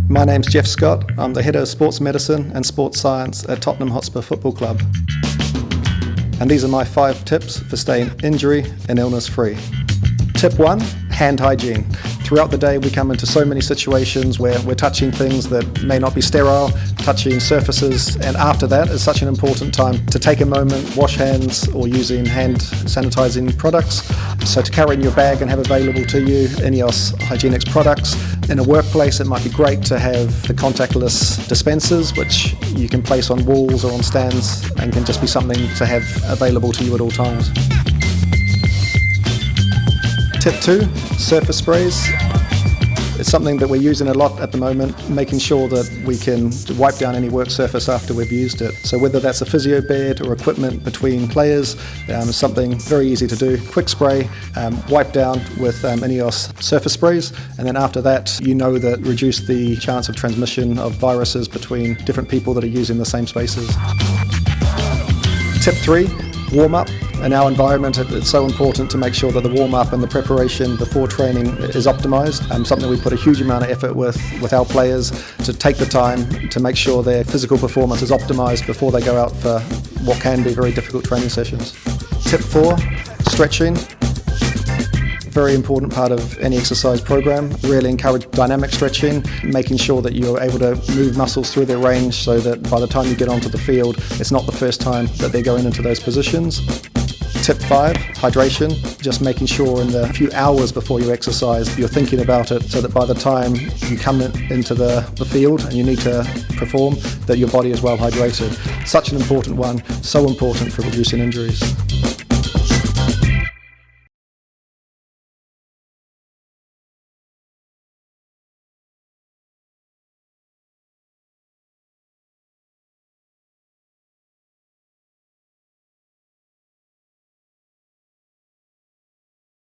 My name's Geoff Scott. I'm the Head of Sports Medicine and Sports Science at Tottenham Hotspur Football Club. And these are my 5 tips for staying injury and illness free. Tip 1, hand hygiene. Throughout the day we come into so many situations where we're touching things that may not be sterile, touching surfaces, and after that is such an important time to take a moment, wash hands or using hand sanitizing products. So to carry in your bag and have available to you INEOS Hygienics products. In a workplace it might be great to have the contactless dispensers which you can place on walls or on stands and can just be something to have available to you at all times. Tip 2, surface sprays. It's something that we're using a lot at the moment, making sure that we can wipe down any work surface after we've used it. So whether that's a physio bed or equipment between players, it's something very easy to do. Quick spray, wipe down with INEOS surface sprays, and then after that you know that reduce the chance of transmission of viruses between different people that are using the same spaces. Tip 3, warm up. In our environment, it's so important to make sure that the warm-up and the preparation before training is optimised. Something we put a huge amount of effort with our players to take the time to make sure their physical performance is optimised before they go out for what can be very difficult training sessions. Tip 4, stretching. Very important part of any exercise program. Really encourage dynamic stretching, making sure that you're able to move muscles through their range so that by the time you get onto the field, it's not the first time that they're going into those positions. Tip 5, hydration. Just making sure in the few hours before you exercise, you're thinking about it so that by the time you come into the field and you need to perform, that your body is well hydrated. Such an important one, so important for reducing injuries.